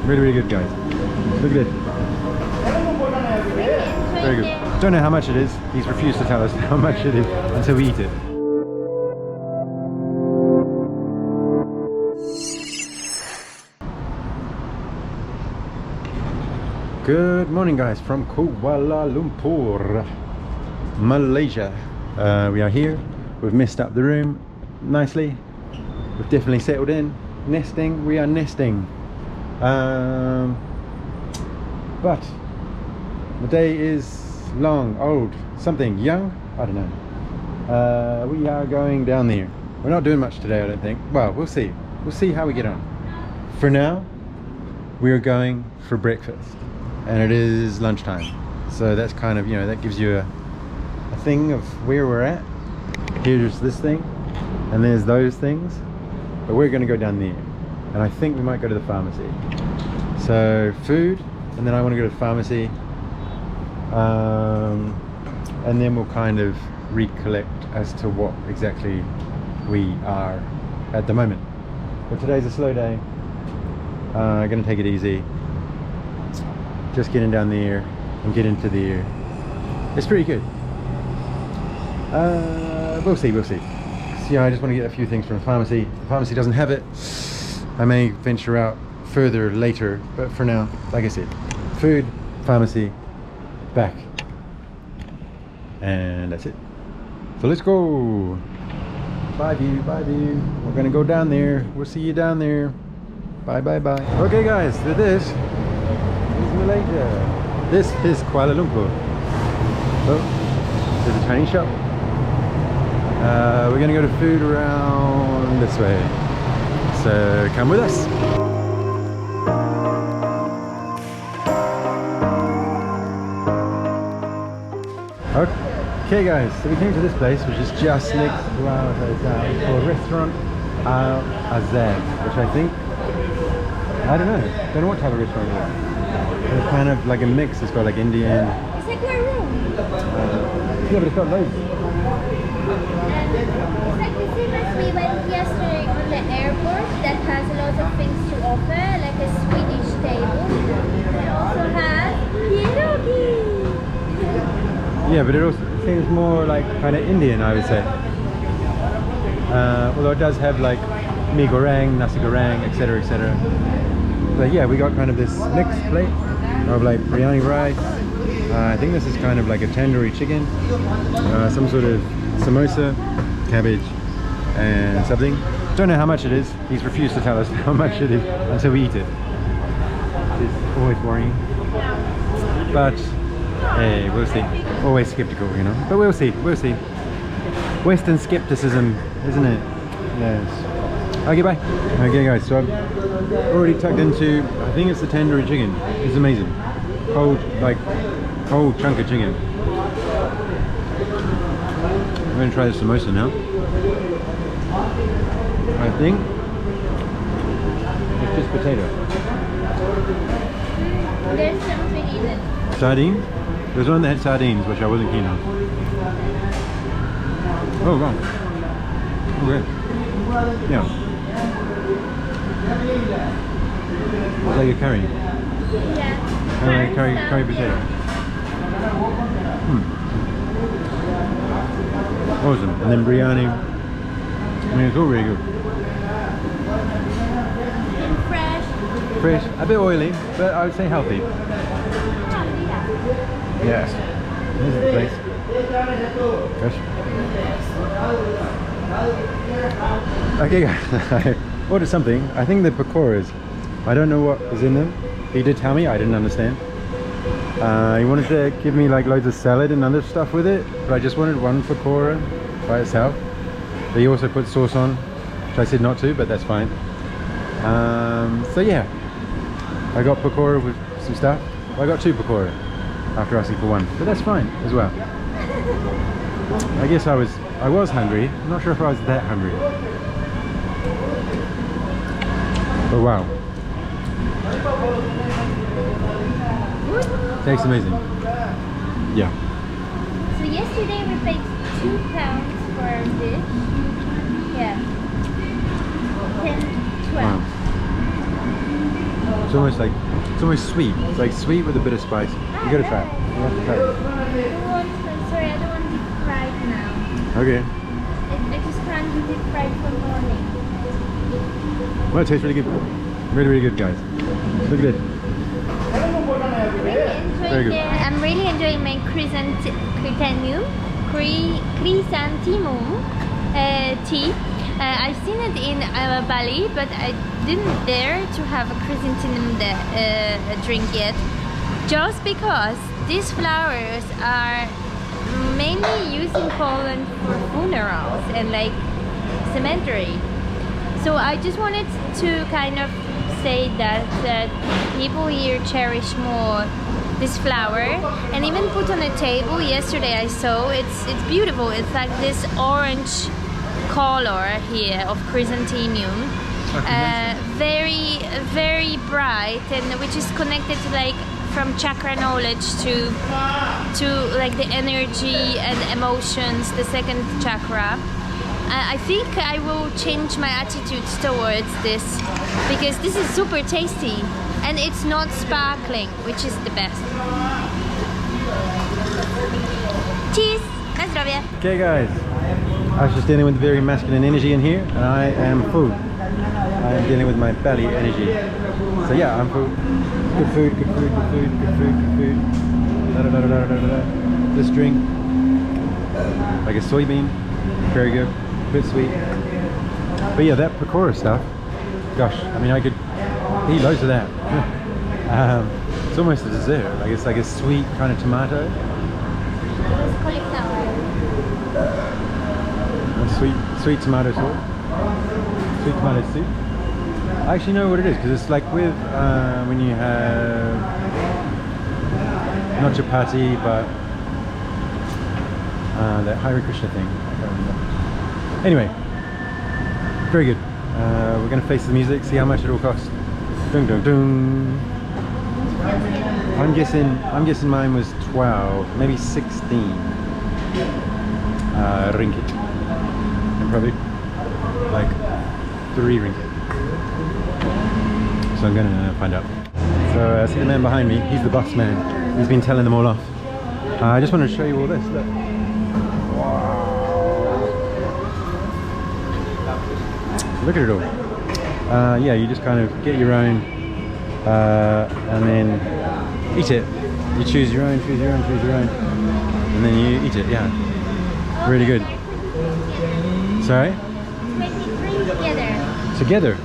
Really, really good, guys. Look at it. Very good. Don't know how much it is. He's refused to tell us how much it is until we eat it. Good morning, guys, from Kuala Lumpur, Malaysia. We are here. We've messed up the room nicely. We've definitely settled in. Nesting. We are nesting. But the day is long, old, something, young, I don't know. We are going down there. We're not doing much today, I don't think. Well, we'll see. We'll see how we get on. For now, we are going for breakfast. And it is lunchtime. So that's kind of, you know, that gives you a thing of where we're at. Here's this thing, and there's those things. But we're going to go down there. And I think we might go to the pharmacy. So food, and then I want to go to the pharmacy. And then we'll kind of recollect as to what exactly we are at the moment. But today's a slow day. Gonna take it easy. Just getting down there and get into there. It's pretty good. We'll see, we'll see. So, yeah, I just want to get a few things from the pharmacy. The pharmacy doesn't have it. I may venture out further later, but for now, like I said, food, pharmacy, back, and that's it. So let's go. Bye view, bye view. We're gonna go down there. We'll see you down there. Bye bye bye. Okay guys, so this is Malaysia. This is Kuala Lumpur. So there's a Chinese shop. We're gonna go to food around this way. So come with us. Okay guys, so we came to this place which is just next to our hotel. It's called Restaurant Al Azad, which I think, I don't know what type of restaurant it is. It's kind of like a mix. It's got like Indian. It's like my room. Yeah, but it's got loads. It's like the same as we went yesterday on the airport that has a lot of things to offer, like a Swedish table. It also has pierogi. Yeah, but it also seems more like kind of Indian, I would say. Although it does have like mee goreng, nasi goreng, etc, etc. But yeah, we got kind of this mixed plate of like biryani rice. I think this is kind of like a tandoori chicken, some sort of samosa, cabbage, and something. Don't know how much it is. He's refused to tell us how much it is until we eat it. It's always worrying. But hey, we'll see. Always skeptical, you know. But we'll see. We'll see. Western skepticism, isn't it? Yes. Okay, bye. Okay, guys. So I've already tucked into, I think it's the tandoori chicken. It's amazing. Cold, like cold chunk of chicken. I'm gonna try the samosa now. I think it's just potato. There's something in it. Sardine? There's one that had sardines, which I wasn't keen on. Oh, wrong. Okay. Yeah. It's like a curry. Yeah. Kind of like curry potato. Awesome. And then biryani. I mean, it's all really good. And fresh. Fresh, a bit oily, but I would say healthy. Yes. This is the place. Fresh. Okay guys, I ordered something. I think they're pakoras. I don't know what is in them. He did tell me, I didn't understand. He wanted to give me like loads of salad and other stuff with it, but I just wanted one pakora by itself. But he also put sauce on, which I said not to, but that's fine. So yeah, I got pakora with some stuff. Well, I got two pakora after asking for one, but that's fine as well. I guess I was hungry. I'm not sure if I was that hungry. But wow. Tastes amazing. Yeah. So yesterday we paid £2 for a dish. Yeah. 10, 12. Wow. It's almost sweet. It's like sweet with a bit of spice. You gotta try it. You have to try it. Sorry, I don't want deep fried now. Okay. I just can't do deep fried for morning. Well, it tastes really good. Really, really good, guys. Look at it. Very good. I'm really enjoying my chrysanthemum tea. I've seen it in Bali, but I didn't dare to have a chrysanthemum drink yet, just because these flowers are mainly used in Poland for funerals and like cemetery. So I just wanted to kind of say that people here cherish more this flower, and even put on a table. Yesterday I saw it's beautiful. It's like this orange color here of chrysanthemum, very very bright, and which is connected to like from chakra knowledge to like the energy and emotions, the second chakra. I think I will change my attitudes towards this, because this is super tasty and it's not sparkling, which is the best. Cheers! Na zdrowie! Okay, guys. I was just dealing with very masculine energy in here, and I am full. I am dealing with my belly energy. So yeah, I'm full. Good food, good food, good food, good food, good food. Da, da, da, da, da, da, da. This drink, like a soybean, very good, a bit sweet. But yeah, that pakora stuff, gosh, I mean, I could eat loads of that. It's almost a dessert. Like it's like a sweet kind of tomato. It's cauliflower. Sweet tomato sauce. Sweet tomato soup. I actually know what it is, because it's like with when you have not chapati, but that Hare Krishna thing. I can't remember. Anyway, very good. We're going to face the music, see how much it all costs. Dun dun dun. I'm guessing mine was 12, maybe 16 ringgit, and probably like 3 ringgit. So I'm gonna find out. So I see the man behind me. He's the boss man. He's been telling them all off. I just want to show you all this. Look. Wow. Look at it all. Yeah, you just kind of get your own, and then eat it. You choose your own, choose your own, choose your own, and then you eat it. Yeah, really good. Sorry? 23 together. Together.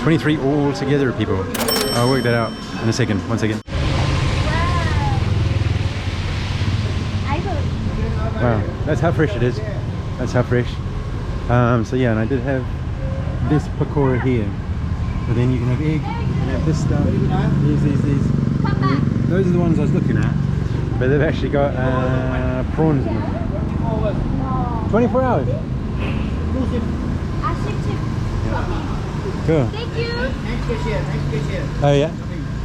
23 all together, people. I'll work that out in a second. 1 second. Wow, that's how fresh it is. That's how fresh. So yeah, and I did have this pakora here. But then you can have egg, you can have this stuff, these. Those are the ones I was looking at. But they've actually got prawns in them. 24 hours. Cool. Thank you. Oh yeah?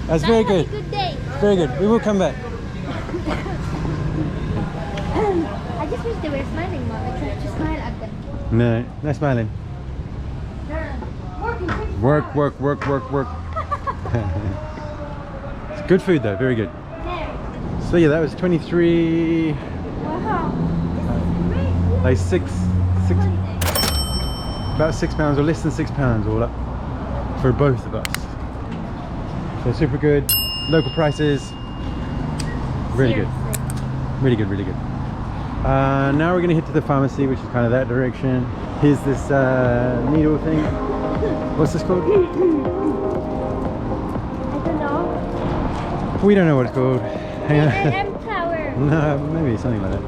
That's very good. Have a good day. Very good. We will come back. I just wish they were smiling more. I tried to smile at them. No, no smiling. Work, work, work, work, work. It's good food though, very good. So yeah, that was 23. Wow. Like six, about £6 or less than £6 all up for both of us. So super good, local prices, really good, really good, really good. Now we're gonna hit to the pharmacy, which is kind of that direction. Here's this needle thing. What's this called? I don't know. We don't know what it's called. Hang on. M Tower. No, maybe something like that.